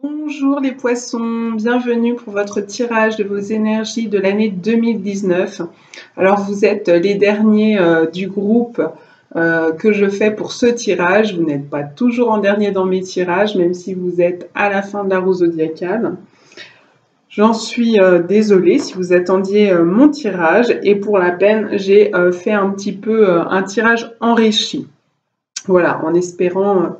Bonjour les poissons, bienvenue pour votre tirage de vos énergies de l'année 2019. Alors vous êtes les derniers du groupe que je fais pour ce tirage. Vous n'êtes pas toujours en dernier dans mes tirages, même si vous êtes à la fin de la roue zodiacale. J'en suis désolée si vous attendiez mon tirage et pour la peine, j'ai fait un petit peu un tirage enrichi. Voilà, en espérant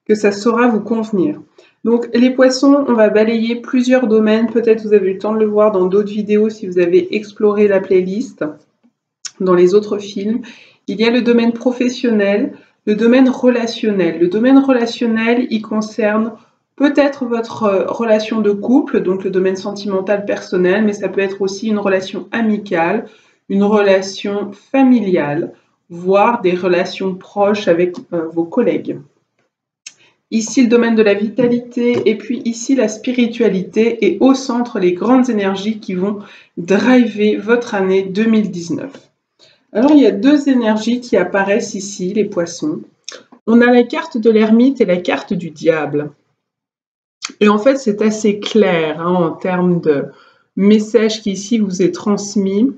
que ça saura vous convenir. Donc les poissons, on va balayer plusieurs domaines. Peut-être vous avez eu le temps de le voir dans d'autres vidéos si vous avez exploré la playlist, dans les autres films. Il y a le domaine professionnel, le domaine relationnel. Le domaine relationnel, il concerne peut-être votre relation de couple, donc le domaine sentimental personnel, mais ça peut être aussi une relation amicale, une relation familiale, voire des relations proches avec vos collègues. Ici, le domaine de la vitalité et puis ici, la spiritualité et au centre, les grandes énergies qui vont driver votre année 2019. Alors, il y a deux énergies qui apparaissent ici, les poissons. On a la carte de l'ermite et la carte du diable. Et en fait, c'est assez clair en termes de message qui ici vous est transmis.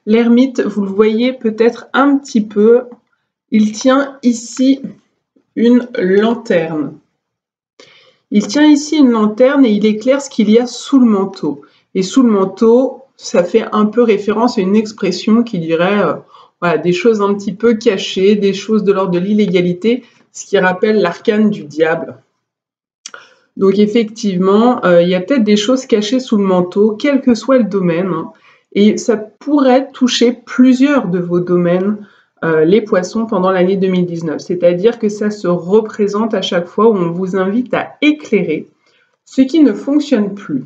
L'ermite, vous le voyez peut-être un petit peu, il tient ici une lanterne. Il tient ici une lanterne et il éclaire ce qu'il y a sous le manteau. Et sous le manteau, ça fait un peu référence à une expression qui dirait voilà, des choses un petit peu cachées, des choses de l'ordre de l'illégalité, ce qui rappelle l'arcane du diable. Donc effectivement, il y a peut-être des choses cachées sous le manteau, quel que soit le domaine, et ça pourrait toucher plusieurs de vos domaines, les poissons, pendant l'année 2019. C'est-à-dire que ça se représente à chaque fois où on vous invite à éclairer ce qui ne fonctionne plus.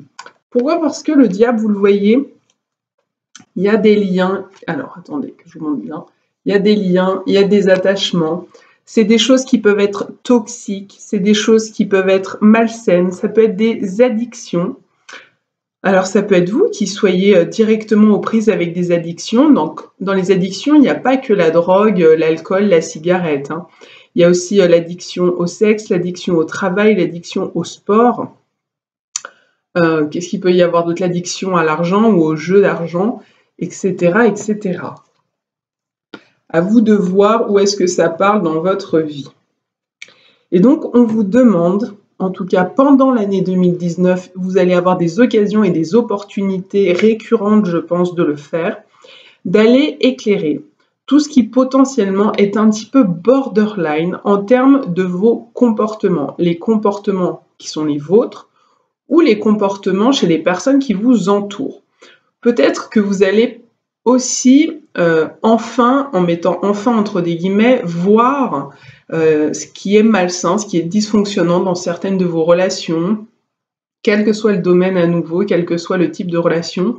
Pourquoi? Parce que le diable, vous le voyez, il y a des liens. Alors, attendez, que je vous montre bien. Il y a des liens, il y a des attachements. C'est des choses qui peuvent être toxiques, c'est des choses qui peuvent être malsaines, ça peut être des addictions. Alors ça peut être vous qui soyez directement aux prises avec des addictions. Donc dans les addictions, il n'y a pas que la drogue, l'alcool, la cigarette. Il y a aussi l'addiction au sexe, l'addiction au travail, l'addiction au sport. Qu'est-ce qu'il peut y avoir d'autre? L'addiction à l'argent ou au jeu d'argent, etc., etc. À vous de voir où est-ce que ça parle dans votre vie. Et donc, on vous demande, en tout cas pendant l'année 2019, vous allez avoir des occasions et des opportunités récurrentes, je pense, de le faire, d'aller éclairer tout ce qui potentiellement est un petit peu borderline en termes de vos comportements. Les comportements qui sont les vôtres ou les comportements chez les personnes qui vous entourent. Peut-être que vous allez aussi enfin, en mettant enfin entre des guillemets, voir ce qui est malsain, ce qui est dysfonctionnant dans certaines de vos relations, quel que soit le domaine à nouveau, quel que soit le type de relation,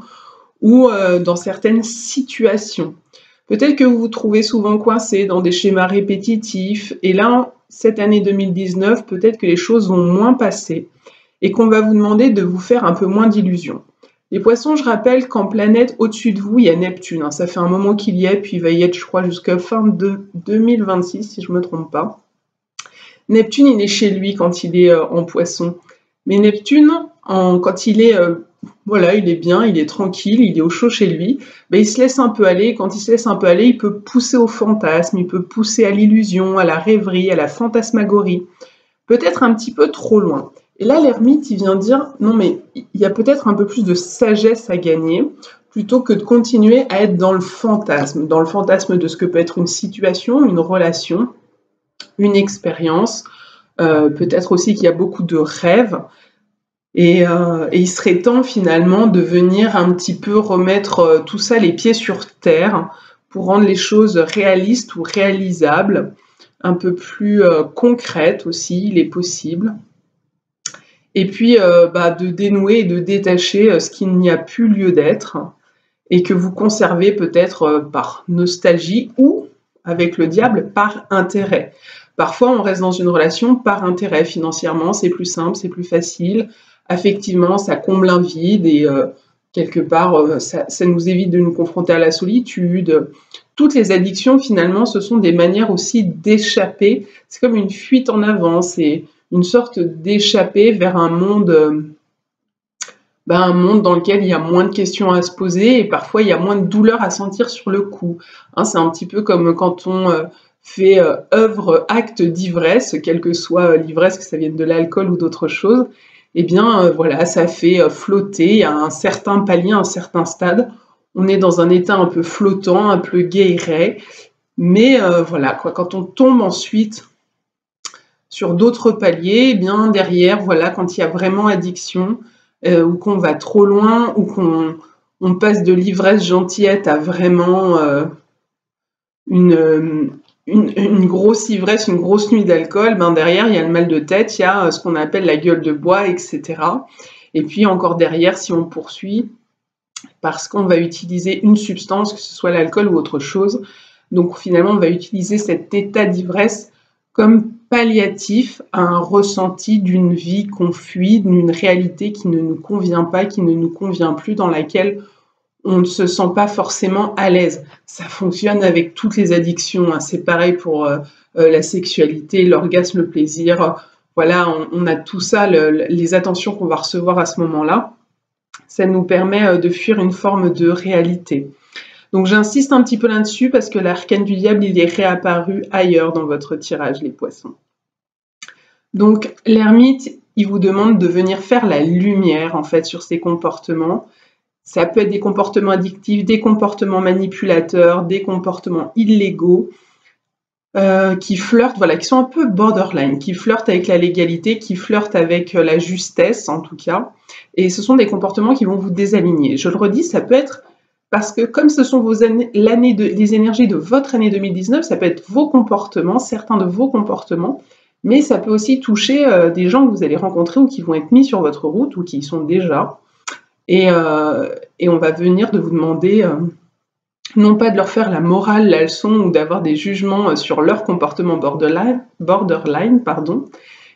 ou dans certaines situations. Peut-être que vous vous trouvez souvent coincé dans des schémas répétitifs, et là, cette année 2019, peut-être que les choses vont moins passer, et qu'on va vous demander de vous faire un peu moins d'illusions. Les poissons, je rappelle qu'en planète, au-dessus de vous, il y a Neptune. Ça fait un moment qu'il y est, puis il va y être, je crois, jusqu'à fin de 2026, si je ne me trompe pas. Neptune, il est chez lui quand il est en poisson. Mais Neptune, quand il est, voilà, il est bien, il est tranquille, il est au chaud chez lui, ben, il se laisse un peu aller. Quand il se laisse un peu aller, il peut pousser au fantasme, il peut pousser à l'illusion, à la rêverie, à la fantasmagorie. Peut-être un petit peu trop loin. Et là, l'ermite, il vient dire, non mais il y a peut-être un peu plus de sagesse à gagner, plutôt que de continuer à être dans le fantasme de ce que peut être une situation, une relation, une expérience, peut-être aussi qu'il y a beaucoup de rêves, et il serait temps finalement de venir un petit peu remettre tout ça les pieds sur terre, pour rendre les choses réalistes ou réalisables, un peu plus concrètes aussi, il est possible. Et puis de dénouer et de détacher ce qui n'y a plus lieu d'être et que vous conservez peut-être par nostalgie ou, avec le diable, par intérêt. Parfois, on reste dans une relation par intérêt. Financièrement, c'est plus simple, c'est plus facile. Affectivement, ça comble un vide et quelque part, ça nous évite de nous confronter à la solitude. Toutes les addictions, finalement, ce sont des manières aussi d'échapper. C'est comme une fuite en avant, c'est une sorte d'échappée vers un monde dans lequel il y a moins de questions à se poser et parfois il y a moins de douleur à sentir sur le coup. Hein, c'est un petit peu comme quand on fait œuvre, acte d'ivresse, quelle que soit l'ivresse, que ça vienne de l'alcool ou d'autre chose. Eh bien, voilà, ça fait flotter à un certain palier, à un certain stade. On est dans un état un peu flottant, un peu guéret. Mais voilà, quoi, quand on tombe ensuite sur d'autres paliers, eh bien derrière, voilà, quand il y a vraiment addiction, ou qu'on va trop loin, ou qu'on passe de l'ivresse gentillette à vraiment une grosse ivresse, une grosse nuit d'alcool, ben derrière, il y a le mal de tête, il y a ce qu'on appelle la gueule de bois, etc. Et puis encore derrière, si on poursuit, parce qu'on va utiliser une substance, que ce soit l'alcool ou autre chose, donc finalement, on va utiliser cet état d'ivresse comme palliatif à un ressenti d'une vie qu'on fuit, d'une réalité qui ne nous convient pas, qui ne nous convient plus, dans laquelle on ne se sent pas forcément à l'aise. Ça fonctionne avec toutes les addictions, hein. C'est pareil pour la sexualité, l'orgasme, le plaisir. Voilà, on a tout ça, les attentions qu'on va recevoir à ce moment-là. Ça nous permet de fuir une forme de réalité. Donc j'insiste un petit peu là-dessus parce que l'arcane du diable, il est réapparu ailleurs dans votre tirage, les poissons. Donc l'ermite, il vous demande de venir faire la lumière en fait sur ces comportements. Ça peut être des comportements addictifs, des comportements manipulateurs, des comportements illégaux qui flirtent, voilà, qui sont un peu borderline, qui flirtent avec la légalité, qui flirtent avec la justesse en tout cas. Et ce sont des comportements qui vont vous désaligner. Je le redis, ça peut être parce que comme ce sont les énergies de votre année 2019, ça peut être vos comportements, certains de vos comportements, mais ça peut aussi toucher des gens que vous allez rencontrer ou qui vont être mis sur votre route ou qui y sont déjà. Et on va venir de vous demander, non pas de leur faire la morale, la leçon ou d'avoir des jugements sur leur comportement borderline,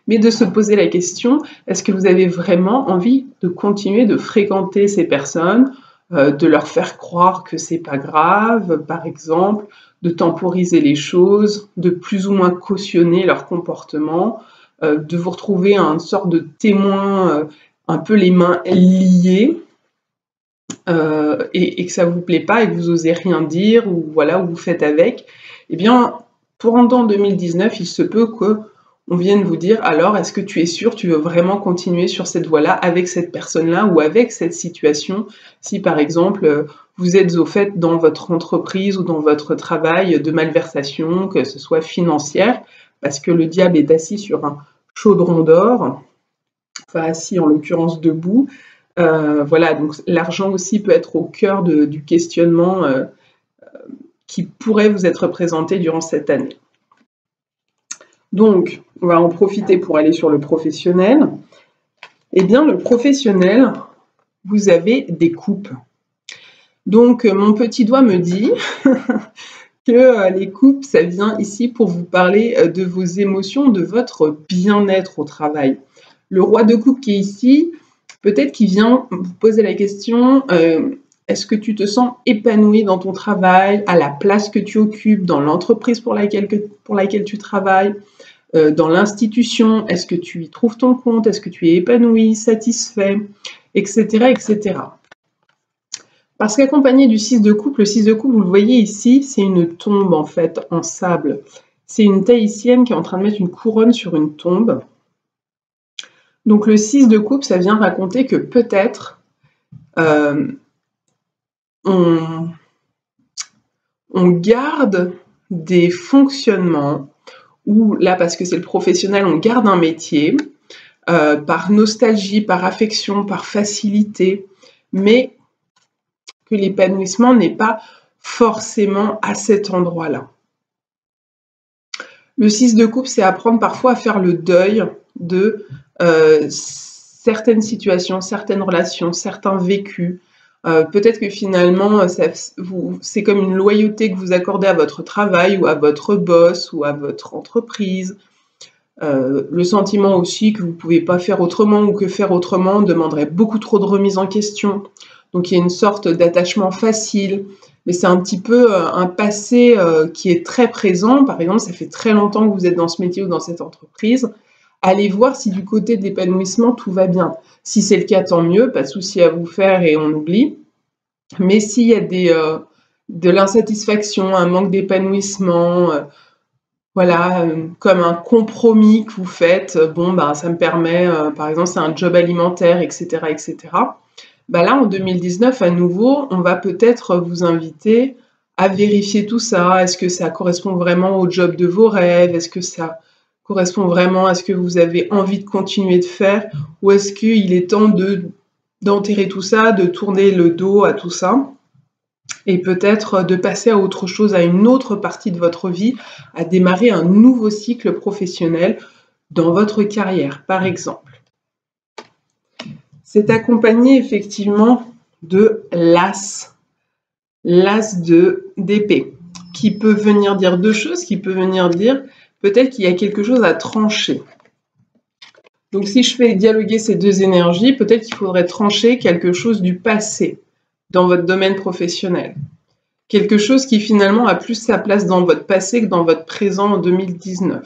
mais de se poser la question, est-ce que vous avez vraiment envie de continuer de fréquenter ces personnes, de leur faire croire que c'est pas grave, par exemple, de temporiser les choses, de plus ou moins cautionner leur comportement, de vous retrouver une sorte de témoin, un peu les mains liées, et que ça vous plaît pas et que vous osez rien dire ou voilà, ou vous faites avec, eh bien, pendant 2019, il se peut que on vienne vous dire, alors, est-ce que tu es sûr, tu veux vraiment continuer sur cette voie-là avec cette personne-là ou avec cette situation, si par exemple, vous êtes au fait dans votre entreprise ou dans votre travail de malversation, que ce soit financière, parce que le diable est assis sur un chaudron d'or, enfin assis en l'occurrence debout. Voilà, donc l'argent aussi peut être au cœur du questionnement qui pourrait vous être présenté durant cette année. Donc, on va en profiter pour aller sur le professionnel. Eh bien, le professionnel, vous avez des coupes. Donc, mon petit doigt me dit que les coupes, ça vient ici pour vous parler de vos émotions, de votre bien-être au travail. Le roi de coupe qui est ici, peut-être qu'il vient vous poser la question, est-ce que tu te sens épanoui dans ton travail, à la place que tu occupes, dans l'entreprise pour laquelle tu travailles, dans l'institution, est-ce que tu y trouves ton compte, est-ce que tu es épanoui, satisfait, etc., etc. Parce qu'accompagné du 6 de coupe, le 6 de coupe, vous le voyez ici, c'est une tombe en fait en sable. C'est une tahitienne qui est en train de mettre une couronne sur une tombe. Donc le 6 de coupe, ça vient raconter que peut-être on garde des fonctionnements, ou là, parce que c'est le professionnel, on garde un métier, par nostalgie, par affection, par facilité, mais que l'épanouissement n'est pas forcément à cet endroit-là. Le 6 de coupe, c'est apprendre parfois à faire le deuil de certaines situations, certaines relations, certains vécus. Peut-être que finalement, c'est comme une loyauté que vous accordez à votre travail ou à votre boss ou à votre entreprise. Le sentiment aussi que vous ne pouvez pas faire autrement ou que faire autrement demanderait beaucoup trop de remise en question. Donc il y a une sorte d'attachement facile, mais c'est un petit peu un passé qui est très présent. Par exemple, ça fait très longtemps que vous êtes dans ce métier ou dans cette entreprise. allez voir si du côté de l'épanouissement, tout va bien. Si c'est le cas, tant mieux, pas de souci à vous faire et on oublie. Mais s'il y a de l'insatisfaction, un manque d'épanouissement, voilà, comme un compromis que vous faites, bon, ben, ça me permet, par exemple, c'est un job alimentaire, etc., etc. Ben là, en 2019, à nouveau, on va peut-être vous inviter à vérifier tout ça. Est-ce que ça correspond vraiment au job de vos rêves? Est-ce que ça correspond vraiment à ce que vous avez envie de continuer de faire? Ou est-ce qu'il est temps d'enterrer tout ça, de tourner le dos à tout ça? Et peut-être de passer à autre chose, à une autre partie de votre vie, à démarrer un nouveau cycle professionnel dans votre carrière, par exemple. C'est accompagné effectivement de l'as d'épée, qui peut venir dire deux choses, qui peut venir dire peut-être qu'il y a quelque chose à trancher. Donc si je fais dialoguer ces deux énergies, peut-être qu'il faudrait trancher quelque chose du passé dans votre domaine professionnel. Quelque chose qui finalement a plus sa place dans votre passé que dans votre présent en 2019.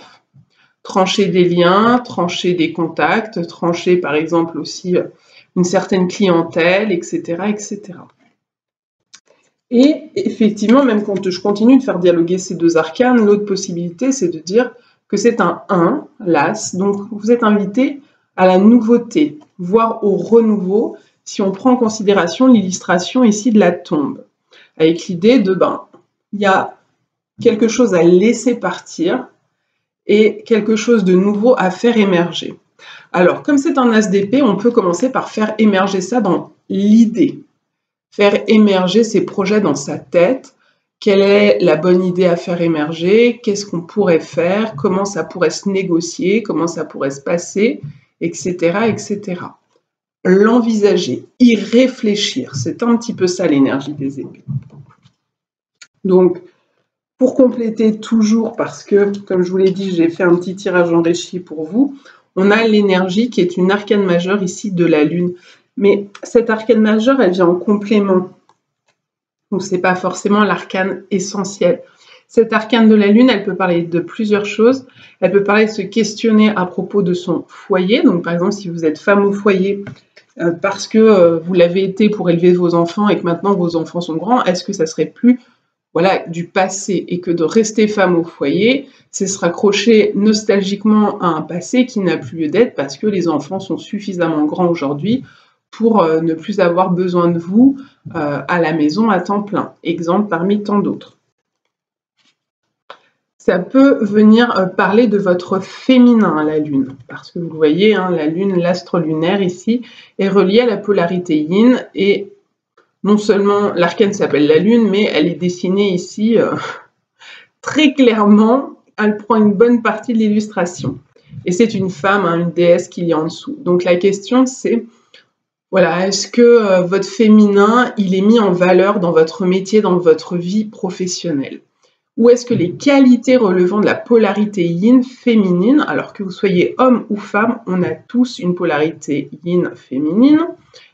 Trancher des liens, trancher des contacts, trancher par exemple aussi une certaine clientèle, etc., etc. Et effectivement, même quand je continue de faire dialoguer ces deux arcanes, l'autre possibilité, c'est de dire que c'est un 1, l'As, donc vous êtes invité à la nouveauté, voire au renouveau, si on prend en considération l'illustration ici de la tombe, avec l'idée de, il y a quelque chose à laisser partir et quelque chose de nouveau à faire émerger. Alors, comme c'est un as d'épée, on peut commencer par faire émerger ça dans l'idée. Faire émerger ses projets dans sa tête. Quelle est la bonne idée à faire émerger? Qu'est-ce qu'on pourrait faire? Comment ça pourrait se négocier? Comment ça pourrait se passer? Etc., etc. L'envisager, y réfléchir. C'est un petit peu ça l'énergie des épées. Donc, pour compléter toujours, parce que, comme je vous l'ai dit, j'ai fait un petit tirage enrichi pour vous, on a l'énergie qui est une arcane majeure ici de la Lune. Mais cette arcane majeure, elle vient en complément. Donc, ce n'est pas forcément l'arcane essentiel. Cette arcane de la Lune, elle peut parler de plusieurs choses. Elle peut parler de se questionner à propos de son foyer. Donc, par exemple, si vous êtes femme au foyer, parce que vous l'avez été pour élever vos enfants et que maintenant vos enfants sont grands, est-ce que ça serait plus du passé et que de rester femme au foyer, c'est se raccrocher nostalgiquement à un passé qui n'a plus lieu d'être parce que les enfants sont suffisamment grands aujourd'hui pour ne plus avoir besoin de vous à la maison à temps plein. Exemple parmi tant d'autres. Ça peut venir parler de votre féminin, la Lune, parce que vous voyez, la Lune, l'astre lunaire ici, est relié à la polarité yin et non seulement l'arcane s'appelle la Lune, mais elle est dessinée ici très clairement. Elle prend une bonne partie de l'illustration. Et c'est une femme, une déesse qu'il y a en dessous. Donc la question c'est, est-ce que votre féminin, il est mis en valeur dans votre métier, dans votre vie professionnelle? Ou est-ce que les qualités relevant de la polarité yin féminine, alors que vous soyez homme ou femme, on a tous une polarité yin féminine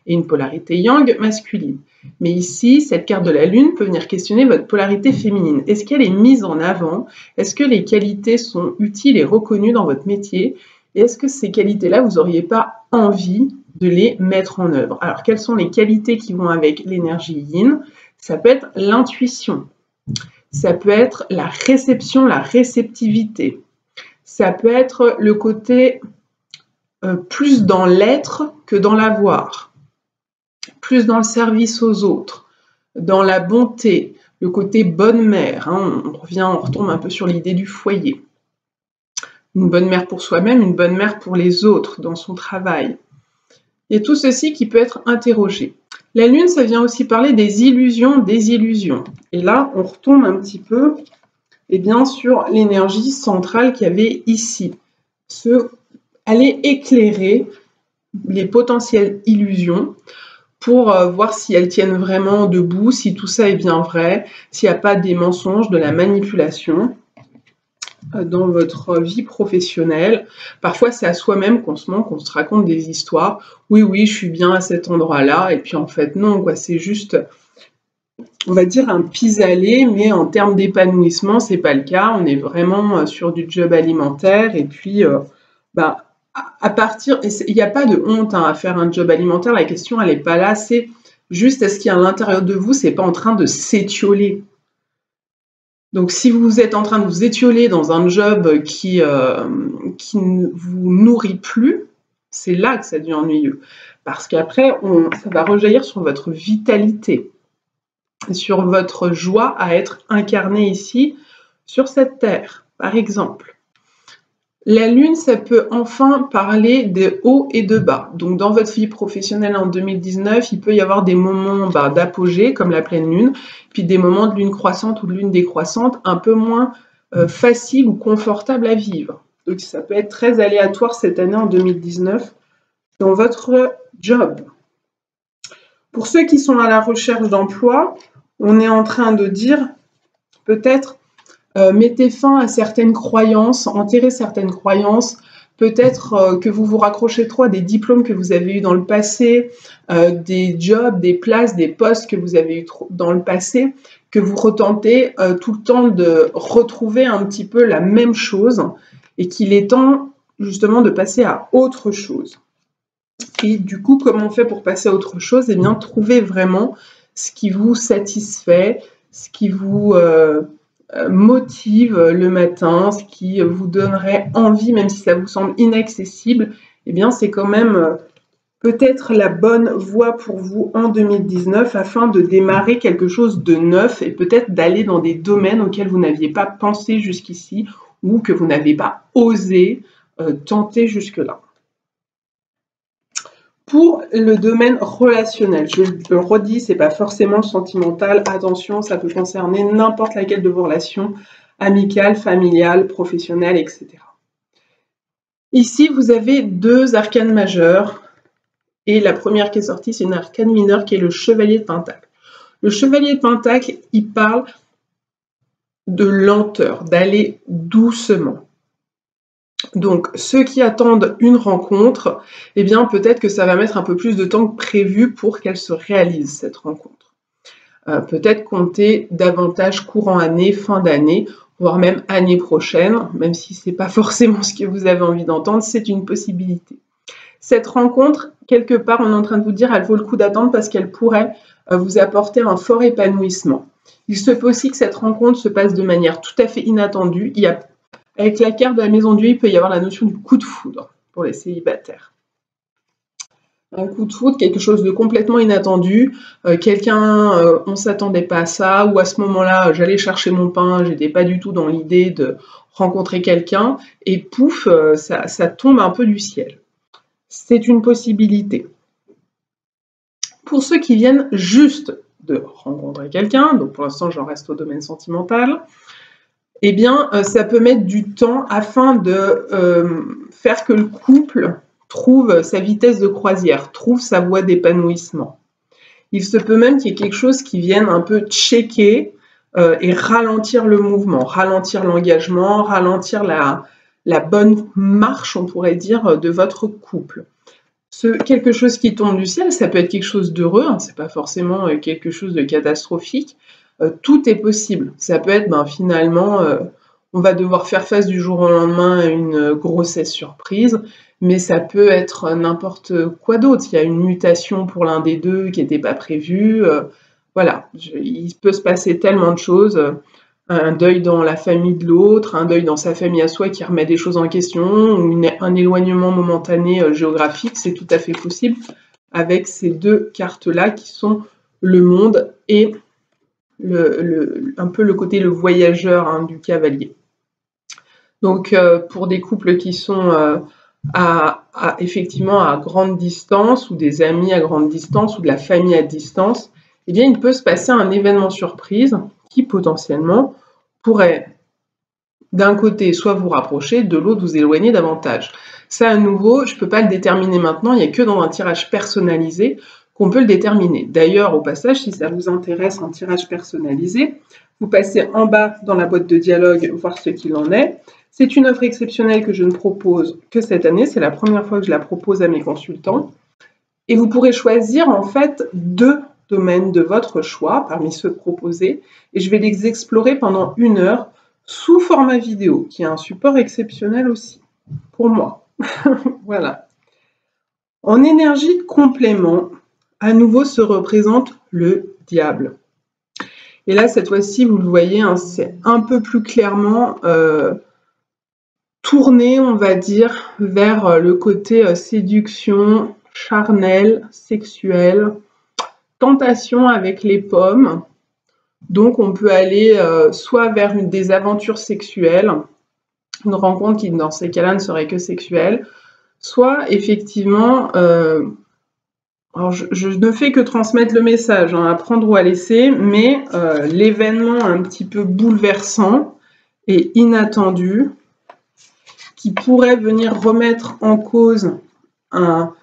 et une polarité yang masculine. Mais ici, cette carte de la Lune peut venir questionner votre polarité féminine. Est-ce qu'elle est mise en avant? Est-ce que les qualités sont utiles et reconnues dans votre métier? Et est-ce que ces qualités-là, vous n'auriez pas envie de les mettre en œuvre? Alors, quelles sont les qualités qui vont avec l'énergie yin? Ça peut être l'intuition. Ça peut être la réception, la réceptivité. Ça peut être le côté plus dans l'être que dans l'avoir. Plus dans le service aux autres, dans la bonté, le côté bonne mère. On retombe un peu sur l'idée du foyer. Une bonne mère pour soi-même, une bonne mère pour les autres dans son travail. Il y a tout ceci qui peut être interrogé. La Lune, ça vient aussi parler des illusions, des illusions. Et là, on retombe un petit peu sur l'énergie centrale qu'il y avait ici. Aller éclairer les potentielles illusions pour voir si elles tiennent vraiment debout, si tout ça est bien vrai, s'il n'y a pas des mensonges, de la manipulation dans votre vie professionnelle. Parfois, c'est à soi-même qu'on se ment, qu'on se raconte des histoires. Oui, je suis bien à cet endroit-là. Et puis, en fait, non, c'est juste, on va dire, un pis-aller, mais en termes d'épanouissement, c'est pas le cas. On est vraiment sur du job alimentaire. Et puis, à partir, il n'y a pas de honte à faire un job alimentaire, la question elle n'est pas là, c'est juste est-ce qu'il y a à l'intérieur de vous, c'est pas en train de s'étioler. Donc si vous êtes en train de vous étioler dans un job qui ne vous nourrit plus, c'est là que ça devient ennuyeux. Parce qu'après, ça va rejaillir sur votre vitalité, sur votre joie à être incarné ici, sur cette terre, par exemple. La lune, ça peut enfin parler de hauts et de bas. Donc dans votre vie professionnelle en 2019, il peut y avoir des moments d'apogée, comme la pleine lune, puis des moments de lune croissante ou de lune décroissante, un peu moins faciles ou confortables à vivre. Donc ça peut être très aléatoire cette année en 2019 dans votre job. Pour ceux qui sont à la recherche d'emploi, on est en train de dire peut-être mettez fin à certaines croyances, enterrez certaines croyances, peut-être que vous vous raccrochez trop à des diplômes que vous avez eus dans le passé, des jobs, des places, des postes que vous avez eus dans le passé, que vous retentez tout le temps de retrouver un petit peu la même chose et qu'il est temps justement de passer à autre chose. Et du coup, comment on fait pour passer à autre chose? Eh bien, trouvez vraiment ce qui vous satisfait, ce qui vous motive le matin, ce qui vous donnerait envie, même si ça vous semble inaccessible, eh bien c'est quand même peut-être la bonne voie pour vous en 2019 afin de démarrer quelque chose de neuf et peut-être d'aller dans des domaines auxquels vous n'aviez pas pensé jusqu'ici ou que vous n'avez pas osé tenter jusque-là. Pour le domaine relationnel, je le redis, c'est pas forcément le sentimental. Attention, ça peut concerner n'importe laquelle de vos relations amicales, familiales, professionnelles, etc. Ici, vous avez deux arcanes majeures. Et la première qui est sortie, c'est une arcane mineure qui est le chevalier de Pentacle. Le chevalier de Pentacle, il parle de lenteur, d'aller doucement. Donc, ceux qui attendent une rencontre, eh bien, peut-être que ça va mettre un peu plus de temps que prévu pour qu'elle se réalise, cette rencontre. Peut-être compter davantage courant année, fin d'année, voire même année prochaine, même si ce n'est pas forcément ce que vous avez envie d'entendre, c'est une possibilité. Cette rencontre, quelque part, on est en train de vous dire, elle vaut le coup d'attendre parce qu'elle pourrait vous apporter un fort épanouissement. Il se peut aussi que cette rencontre se passe de manière tout à fait inattendue. Avec la carte de la maison Dieu, il peut y avoir la notion du coup de foudre pour les célibataires. Un coup de foudre, quelque chose de complètement inattendu, on ne s'attendait pas à ça, ou à ce moment-là, j'allais chercher mon pain, j'étais pas du tout dans l'idée de rencontrer quelqu'un, et pouf, ça tombe un peu du ciel. C'est une possibilité. Pour ceux qui viennent juste de rencontrer quelqu'un, donc pour l'instant j'en reste au domaine sentimental, eh bien, ça peut mettre du temps afin de faire que le couple trouve sa vitesse de croisière, trouve sa voie d'épanouissement. Il se peut même qu'il y ait quelque chose qui vienne un peu checker et ralentir le mouvement, ralentir l'engagement, ralentir la bonne marche, on pourrait dire, de votre couple. Quelque chose qui tombe du ciel, ça peut être quelque chose d'heureux, hein, c'est pas forcément quelque chose de catastrophique. Tout est possible. Ça peut être finalement, on va devoir faire face du jour au lendemain à une grossesse surprise, mais ça peut être n'importe quoi d'autre. Il y a une mutation pour l'un des deux qui n'était pas prévue. Voilà, il peut se passer tellement de choses. Un deuil dans la famille de l'autre, un deuil dans sa famille à soi qui remet des choses en question, ou un éloignement momentané géographique, c'est tout à fait possible avec ces deux cartes-là qui sont le monde et un peu le côté le voyageur du cavalier. Donc pour des couples qui sont effectivement à grande distance, ou des amis à grande distance, ou de la famille à distance, eh bien il peut se passer un événement surprise qui potentiellement pourrait d'un côté soit vous rapprocher, de l'autre vous éloigner davantage. Ça à nouveau, je ne peux pas le déterminer maintenant, il n'y a que dans un tirage personnalisé qu'on peut le déterminer. D'ailleurs, au passage, si ça vous intéresse un tirage personnalisé, vous passez en bas dans la boîte de dialogue, voir ce qu'il en est. C'est une offre exceptionnelle que je ne propose que cette année, c'est la première fois que je la propose à mes consultants. Et vous pourrez choisir en fait 2 domaines de votre choix parmi ceux proposés, et je vais les explorer pendant 1 heure sous format vidéo, qui est un support exceptionnel aussi, pour moi. Voilà. En énergie de complément, à nouveau se représente le diable. Et là, cette fois-ci, vous le voyez, hein, c'est un peu plus clairement tourné, on va dire, vers le côté séduction, charnel, sexuel, tentation avec les pommes. Donc, on peut aller soit vers des aventures sexuelles, une rencontre qui, dans ces cas-là, ne serait que sexuelle, soit effectivement, alors je ne fais que transmettre le message, hein, à prendre ou à laisser, mais l'événement un petit peu bouleversant et inattendu qui pourrait venir remettre en cause un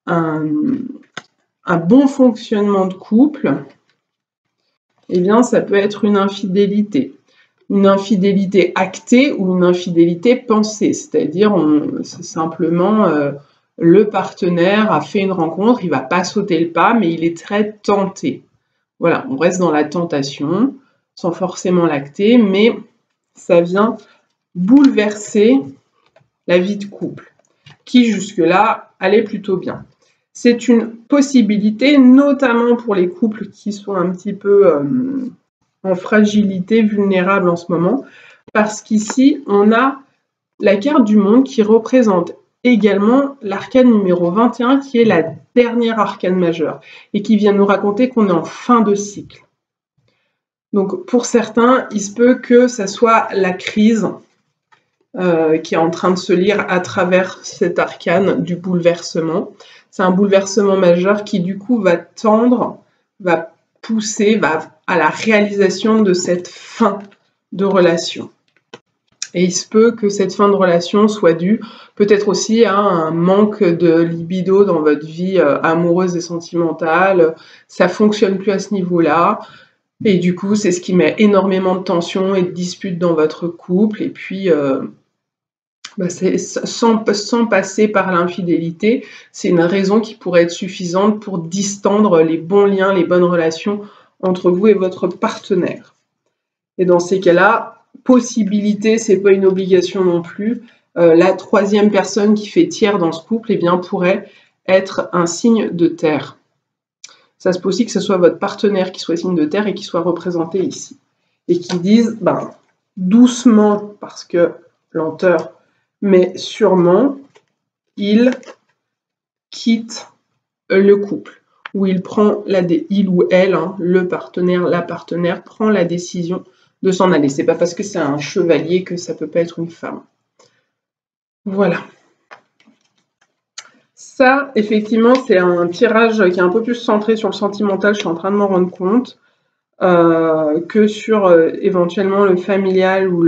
bon fonctionnement de couple, eh bien, ça peut être une infidélité. Une infidélité actée ou une infidélité pensée, c'est-à-dire c'est simplement le partenaire a fait une rencontre, il ne va pas sauter le pas, mais il est très tenté. Voilà, on reste dans la tentation, sans forcément l'acter, mais ça vient bouleverser la vie de couple, qui jusque-là allait plutôt bien. C'est une possibilité, notamment pour les couples qui sont un petit peu en fragilité, vulnérables en ce moment, parce qu'ici, on a la carte du monde qui représente également l'arcane numéro 21, qui est la dernière arcane majeure, et qui vient nous raconter qu'on est en fin de cycle. Donc pour certains, il se peut que ça soit la crise qui est en train de se lire à travers cet arcane du bouleversement. C'est un bouleversement majeur qui du coup va tendre, va pousser à la réalisation de cette fin de relation. Et il se peut que cette fin de relation soit due peut-être aussi à un manque de libido dans votre vie amoureuse et sentimentale. Ça fonctionne plus à ce niveau-là. Et du coup, c'est ce qui met énormément de tensions et de disputes dans votre couple. Et puis, sans passer par l'infidélité, c'est une raison qui pourrait être suffisante pour distendre les bons liens, les bonnes relations entre vous et votre partenaire. Et dans ces cas-là, possibilité, c'est pas une obligation non plus. La troisième personne qui fait tiers dans ce couple, eh bien, pourrait être un signe de terre. Ça se peut aussi que ce soit votre partenaire qui soit signe de terre et qui soit représenté ici. Et qui dise, doucement, parce que lenteur, mais sûrement, il quitte le couple, ou il ou elle, hein, le partenaire, la partenaire, prend la décision de s'en aller. C'est pas parce que c'est un chevalier que ça peut pas être une femme. Voilà. Ça, effectivement, c'est un tirage qui est un peu plus centré sur le sentimental, je suis en train de m'en rendre compte, que sur éventuellement le familial ou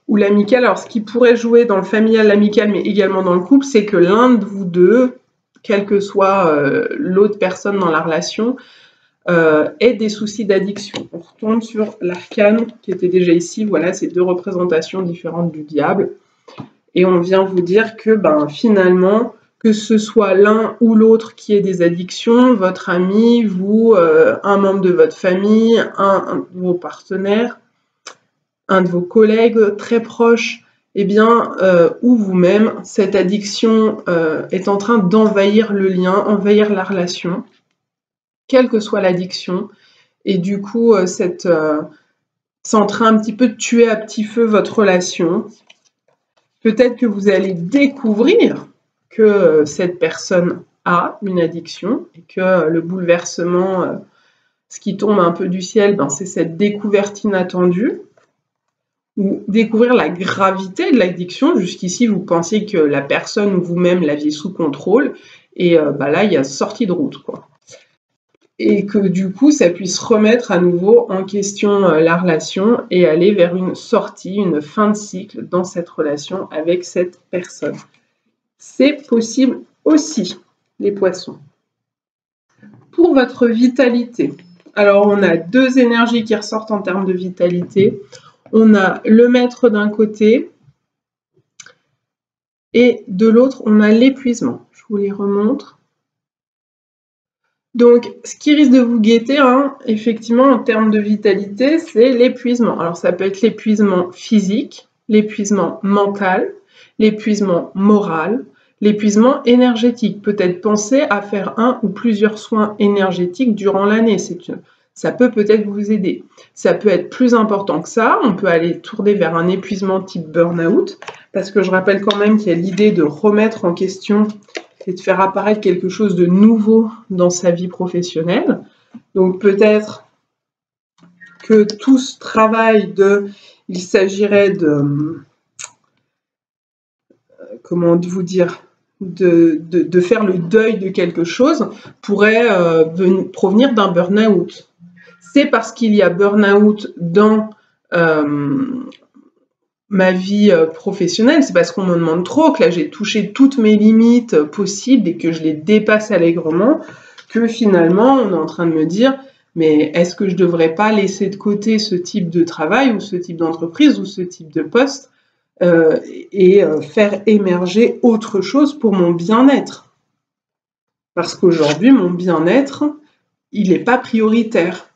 l'amical. Alors, ce qui pourrait jouer dans le familial, l'amical, mais également dans le couple, c'est que l'un de vous deux, quelle que soit l'autre personne dans la relation, ait des soucis d'addiction. On retourne sur l'arcane qui était déjà ici. Voilà, ces deux représentations différentes du diable. Et on vient vous dire que finalement, que ce soit l'un ou l'autre qui ait des addictions, votre ami, vous, un membre de votre famille, un de vos partenaires, un de vos collègues très proches, eh bien, ou vous-même, cette addiction est en train d'envahir le lien, envahir la relation, quelle que soit l'addiction, et du coup, c'est en train un petit peu de tuer à petit feu votre relation. Peut-être que vous allez découvrir que cette personne a une addiction et que le bouleversement, ce qui tombe un peu du ciel, c'est cette découverte inattendue. Ou découvrir la gravité de l'addiction. Jusqu'ici, vous pensiez que la personne ou vous-même l'aviez sous contrôle, et là, il y a sortie de route, quoi. Et que du coup, ça puisse remettre à nouveau en question la relation et aller vers une sortie, une fin de cycle dans cette relation avec cette personne. C'est possible aussi, les poissons. Pour votre vitalité, alors on a deux énergies qui ressortent en termes de vitalité. On a le maître d'un côté et de l'autre, on a l'épuisement. Je vous les remontre. Donc, ce qui risque de vous guetter, effectivement, en termes de vitalité, c'est l'épuisement. Alors, ça peut être l'épuisement physique, l'épuisement mental, l'épuisement moral, l'épuisement énergétique. Peut-être penser à faire un ou plusieurs soins énergétiques durant l'année. Ça peut peut-être vous aider. Ça peut être plus important que ça. On peut aller tourner vers un épuisement type burn-out, parce que je rappelle quand même qu'il y a l'idée de remettre en question et de faire apparaître quelque chose de nouveau dans sa vie professionnelle. Donc peut-être que tout ce travail il s'agirait de, comment vous dire, de faire le deuil de quelque chose pourrait provenir d'un burn-out. C'est parce qu'il y a burn-out dans ma vie professionnelle, c'est parce qu'on me demande trop, que là j'ai touché toutes mes limites possibles et que je les dépasse allègrement, que finalement on est en train de me dire mais est-ce que je ne devrais pas laisser de côté ce type de travail ou ce type d'entreprise ou ce type de poste et faire émerger autre chose pour mon bien-être? Parce qu'aujourd'hui, mon bien-être, il n'est pas prioritaire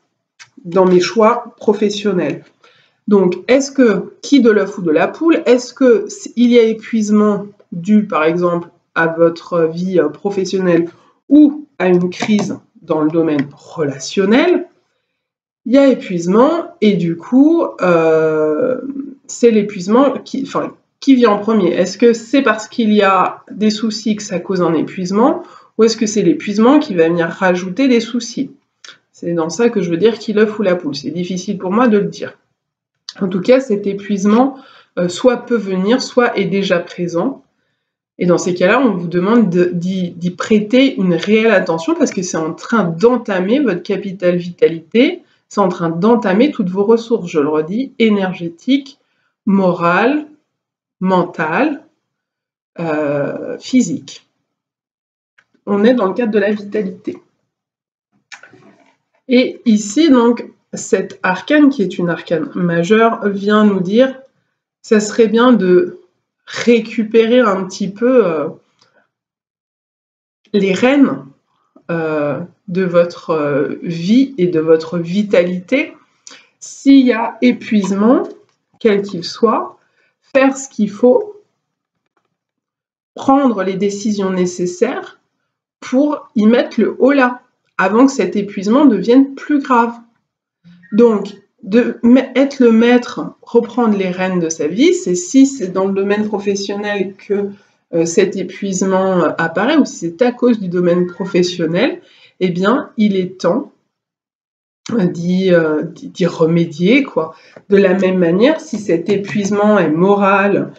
dans mes choix professionnels. Donc, est-ce que, qui de l'œuf ou de la poule, est-ce qu'il y a épuisement dû, par exemple, à votre vie professionnelle ou à une crise dans le domaine relationnel? Il y a épuisement et du coup, c'est l'épuisement qui vient en premier. Est-ce que c'est parce qu'il y a des soucis que ça cause un épuisement ou est-ce que c'est l'épuisement qui va venir rajouter des soucis? C'est dans ça que je veux dire qui l'œuf ou la poule. C'est difficile pour moi de le dire. En tout cas, cet épuisement soit peut venir, soit est déjà présent. Et dans ces cas-là, on vous demande d'y prêter une réelle attention parce que c'est en train d'entamer votre capital vitalité, c'est en train d'entamer toutes vos ressources, je le redis, énergétiques, morales, mentales, physiques. On est dans le cadre de la vitalité. Et ici, donc, cet arcane, qui est une arcane majeure, vient nous dire ça serait bien de récupérer un petit peu les rênes de votre vie et de votre vitalité. S'il y a épuisement, quel qu'il soit, faire ce qu'il faut, prendre les décisions nécessaires pour y mettre le holà avant que cet épuisement devienne plus grave. Donc, être le maître, reprendre les rênes de sa vie, c'est si c'est dans le domaine professionnel que cet épuisement apparaît ou si c'est à cause du domaine professionnel, eh bien, il est temps d'y remédier, quoi. De la même manière, si cet épuisement est moral,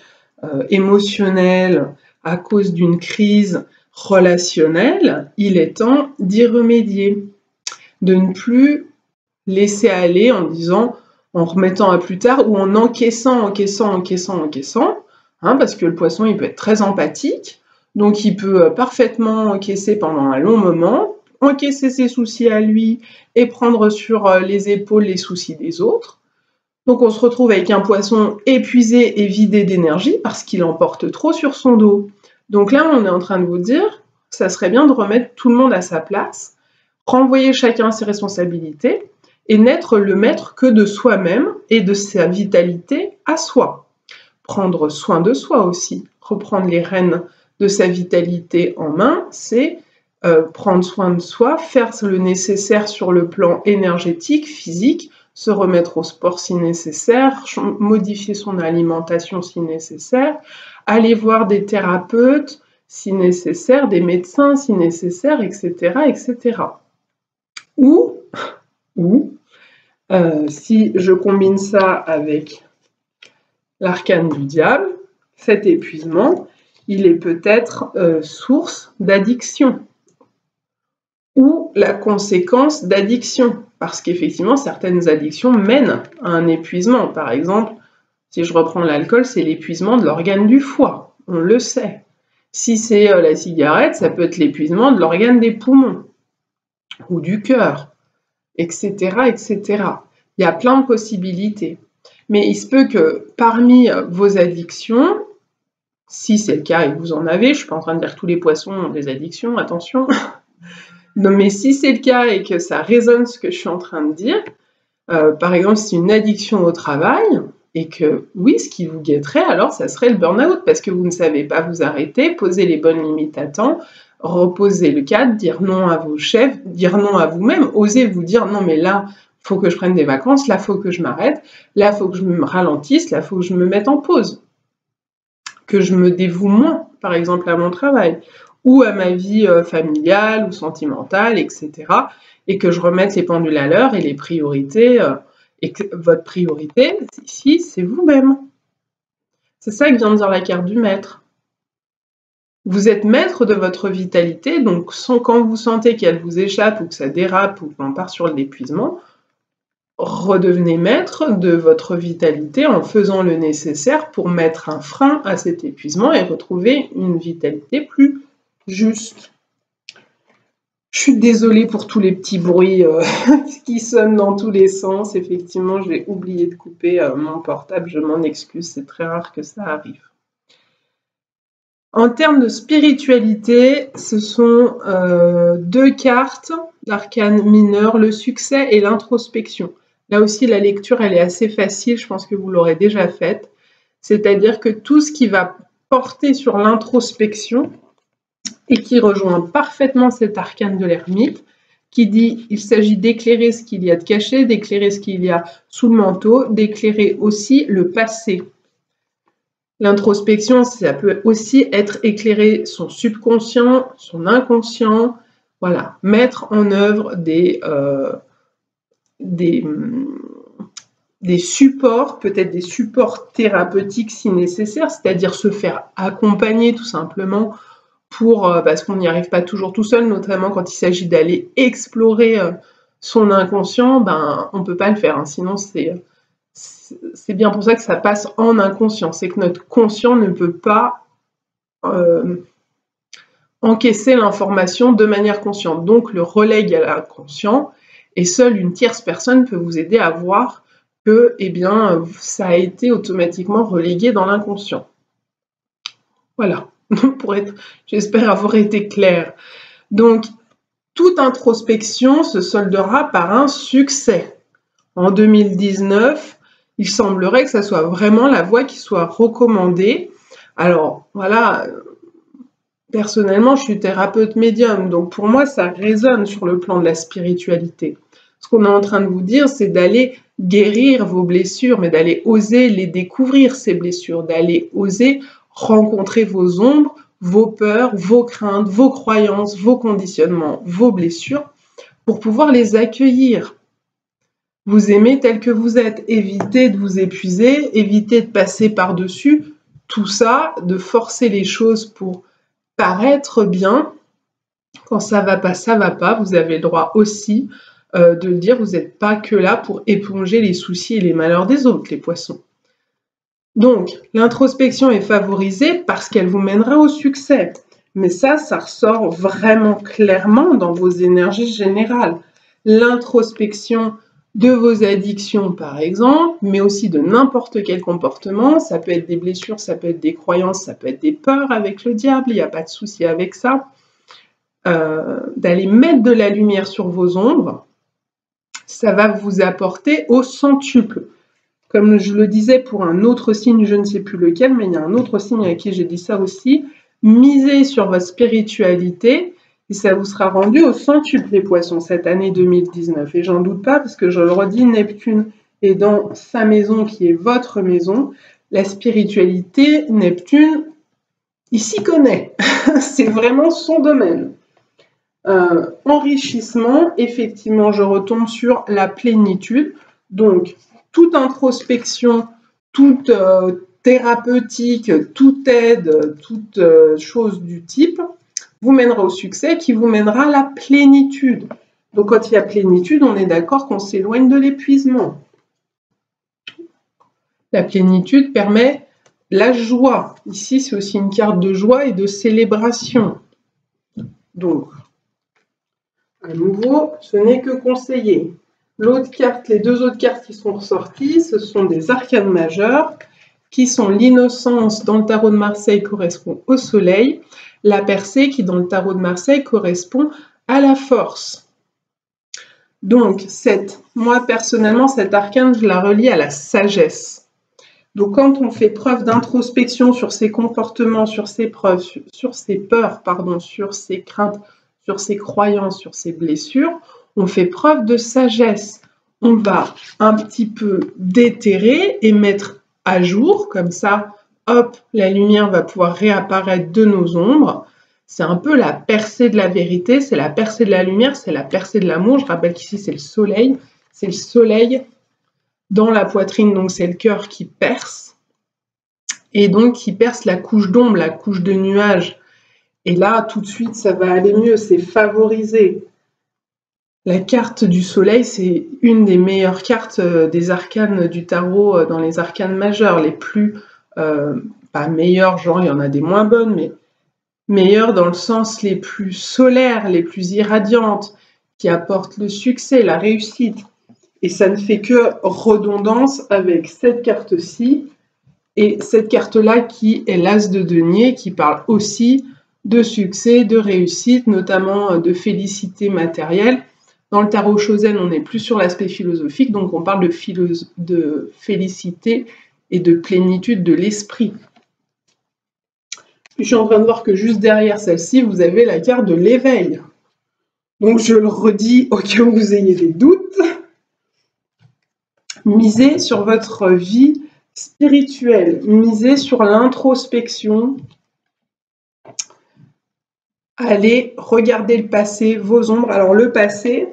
émotionnel, à cause d'une crise relationnelle, il est temps d'y remédier. De ne plus laisser aller en disant, en remettant à plus tard ou en encaissant, hein, parce que le poisson, il peut être très empathique, donc il peut parfaitement encaisser pendant un long moment, encaisser ses soucis à lui et prendre sur les épaules les soucis des autres. Donc on se retrouve avec un poisson épuisé et vidé d'énergie parce qu'il en porte trop sur son dos. Donc là, on est en train de vous dire, ça serait bien de remettre tout le monde à sa place, renvoyer chacun ses responsabilités et n'être le maître que de soi-même et de sa vitalité à soi. Prendre soin de soi aussi, reprendre les rênes de sa vitalité en main, c'est prendre soin de soi, faire le nécessaire sur le plan énergétique, physique, se remettre au sport si nécessaire, modifier son alimentation si nécessaire, aller voir des thérapeutes si nécessaire, des médecins si nécessaire, etc., etc. Ou si je combine ça avec l'arcane du diable, cet épuisement, il est peut-être source d'addiction ou la conséquence d'addiction, parce qu'effectivement, certaines addictions mènent à un épuisement. Par exemple, si je reprends l'alcool, c'est l'épuisement de l'organe du foie, on le sait. Si c'est la cigarette, ça peut être l'épuisement de l'organe des poumons ou du cœur, etc., etc. Il y a plein de possibilités. Mais il se peut que parmi vos addictions, si c'est le cas et que vous en avez, je ne suis pas en train de dire que tous les poissons ont des addictions, attention, non, mais si c'est le cas et que ça résonne ce que je suis en train de dire, par exemple, si c'est une addiction au travail, et que oui, ce qui vous guetterait alors, ça serait le burn-out parce que vous ne savez pas vous arrêter, poser les bonnes limites à temps, reposer le cadre, dire non à vos chefs, dire non à vous-même, oser vous dire non mais là, faut que je prenne des vacances, là, faut que je m'arrête, là, faut que je me ralentisse, là, faut que je me mette en pause, que je me dévoue moins, par exemple, à mon travail, ou à ma vie familiale ou sentimentale, etc. Et que je remette les pendules à l'heure et les priorités, et que votre priorité, ici, c'est vous-même. C'est ça que vient de dire la carte du maître. Vous êtes maître de votre vitalité, donc quand vous sentez qu'elle vous échappe ou que ça dérape ou qu'on part sur l'épuisement, redevenez maître de votre vitalité en faisant le nécessaire pour mettre un frein à cet épuisement et retrouver une vitalité plus juste. Je suis désolée pour tous les petits bruits qui sonnent dans tous les sens. Effectivement, j'ai oublié de couper mon portable, je m'en excuse, c'est très rare que ça arrive. En termes de spiritualité, ce sont deux cartes d'arcane mineur, le succès et l'introspection. Là aussi, la lecture, elle est assez facile, je pense que vous l'aurez déjà faite. C'est-à-dire que tout ce qui va porter sur l'introspection et qui rejoint parfaitement cet arcane de l'ermite, qui dit il s'agit d'éclairer ce qu'il y a de caché, d'éclairer ce qu'il y a sous le manteau, d'éclairer aussi le passé. L'introspection, ça peut aussi être éclairer son subconscient, son inconscient, voilà, mettre en œuvre des supports, peut-être des supports thérapeutiques si nécessaire, c'est-à-dire se faire accompagner tout simplement parce qu'on n'y arrive pas toujours tout seul, notamment quand il s'agit d'aller explorer son inconscient, ben, on ne peut pas le faire, hein, sinon c'est bien pour ça que ça passe en inconscient, c'est que notre conscient ne peut pas encaisser l'information de manière consciente, donc le relègue à l'inconscient, et seule une tierce personne peut vous aider à voir que eh bien, ça a été automatiquement relégué dans l'inconscient. Voilà, j'espère avoir été claire. Donc, toute introspection se soldera par un succès. En 2019, il semblerait que ça soit vraiment la voie qui soit recommandée. Alors, voilà, personnellement, je suis thérapeute médium, donc pour moi, ça résonne sur le plan de la spiritualité. Ce qu'on est en train de vous dire, c'est d'aller guérir vos blessures, mais d'aller oser les découvrir, ces blessures, d'aller oser rencontrer vos ombres, vos peurs, vos craintes, vos croyances, vos conditionnements, vos blessures, pour pouvoir les accueillir. Vous aimez tel que vous êtes, évitez de vous épuiser, évitez de passer par-dessus tout ça, de forcer les choses pour paraître bien. Quand ça va pas, vous avez le droit aussi de le dire, vous n'êtes pas que là pour éponger les soucis et les malheurs des autres, les poissons. Donc, l'introspection est favorisée parce qu'elle vous mènera au succès. Mais ça ressort vraiment clairement dans vos énergies générales. L'introspection de vos addictions, par exemple, mais aussi de n'importe quel comportement. Ça peut être des blessures, ça peut être des croyances, ça peut être des peurs avec le diable, il n'y a pas de souci avec ça. D'aller mettre de la lumière sur vos ombres, ça va vous apporter au centuple. Comme je le disais pour un autre signe, je ne sais plus lequel, mais il y a un autre signe à qui j'ai dit ça aussi, misez sur votre spiritualité et ça vous sera rendu au centuple, les poissons, cette année 2019. Et j'en doute pas, parce que je le redis, Neptune est dans sa maison qui est votre maison. La spiritualité, Neptune, il s'y connaît. C'est vraiment son domaine. Enrichissement, effectivement, je retombe sur la plénitude. Donc, toute introspection, toute thérapeutique, toute aide, toute chose du type, vous mènera au succès qui vous mènera à la plénitude. Donc, quand il y a plénitude, on est d'accord qu'on s'éloigne de l'épuisement. La plénitude permet la joie. Ici, c'est aussi une carte de joie et de célébration. Donc, à nouveau, ce n'est que conseillé. L'autre carte, les deux autres cartes qui sont ressorties, ce sont des arcanes majeures, qui sont l'innocence dans le tarot de Marseille correspond au soleil, la percée qui dans le tarot de Marseille correspond à la force. Donc, moi personnellement, cette arcane, je la relie à la sagesse. Donc quand on fait preuve d'introspection sur ses comportements, sur ses peurs, sur ses craintes, sur ses croyances, sur ses blessures, on fait preuve de sagesse. On va un petit peu déterrer et mettre à jour, comme ça, hop, la lumière va pouvoir réapparaître de nos ombres. C'est un peu la percée de la vérité, c'est la percée de la lumière, c'est la percée de l'amour. Je rappelle qu'ici, c'est le soleil dans la poitrine, donc c'est le cœur qui perce, et donc qui perce la couche d'ombre, la couche de nuages. Et là, tout de suite, ça va aller mieux, c'est favoriser. La carte du soleil, c'est une des meilleures cartes des arcanes du tarot dans les arcanes majeures, les plus, pas meilleures, genre il y en a des moins bonnes, mais meilleures dans le sens les plus solaires, les plus irradiantes, qui apportent le succès, la réussite. Et ça ne fait que redondance avec cette carte-ci et cette carte-là qui est l'As de denier, qui parle aussi de succès, de réussite, notamment de félicité matérielle. Dans le tarot Chosen, on n'est plus sur l'aspect philosophique, donc on parle de félicité et de plénitude de l'esprit. Je suis en train de voir que juste derrière celle-ci, vous avez la carte de l'éveil. Donc je le redis au cas où vous ayez des doutes. Misez sur votre vie spirituelle, misez sur l'introspection. Allez regarder le passé, vos ombres. Alors le passé,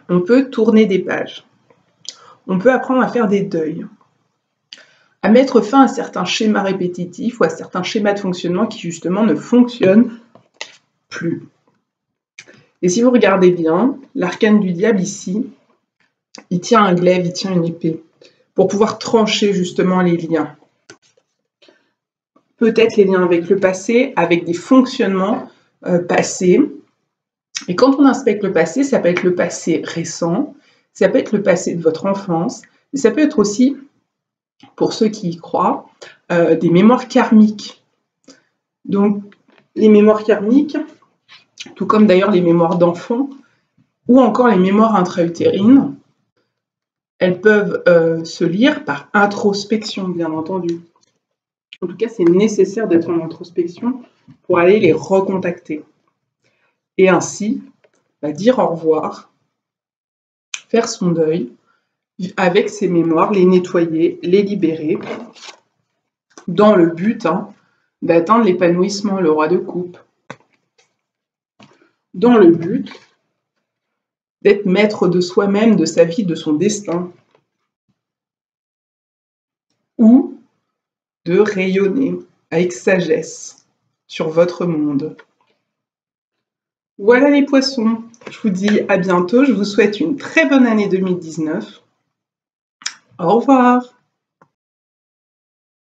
on peut tourner des pages. On peut apprendre à faire des deuils, à mettre fin à certains schémas répétitifs ou à certains schémas de fonctionnement qui justement ne fonctionnent plus. Et si vous regardez bien, l'arcane du diable ici, il tient un glaive, il tient une épée, pour pouvoir trancher justement les liens. Peut-être les liens avec le passé, avec des fonctionnements passés. Et quand on inspecte le passé, ça peut être le passé récent, ça peut être le passé de votre enfance, mais ça peut être aussi, pour ceux qui y croient, des mémoires karmiques. Donc, les mémoires karmiques, tout comme d'ailleurs les mémoires d'enfants, ou encore les mémoires intra-utérines, elles peuvent se lire par introspection, bien entendu. En tout cas, c'est nécessaire d'être en introspection pour aller les recontacter. Et ainsi, dire au revoir, faire son deuil, avec ses mémoires, les nettoyer, les libérer, dans le but d'atteindre l'épanouissement, le roi de coupe, dans le but d'être maître de soi-même, de sa vie, de son destin, ou de rayonner avec sagesse sur votre monde. Voilà les poissons, je vous dis à bientôt, je vous souhaite une très bonne année 2019. Au revoir.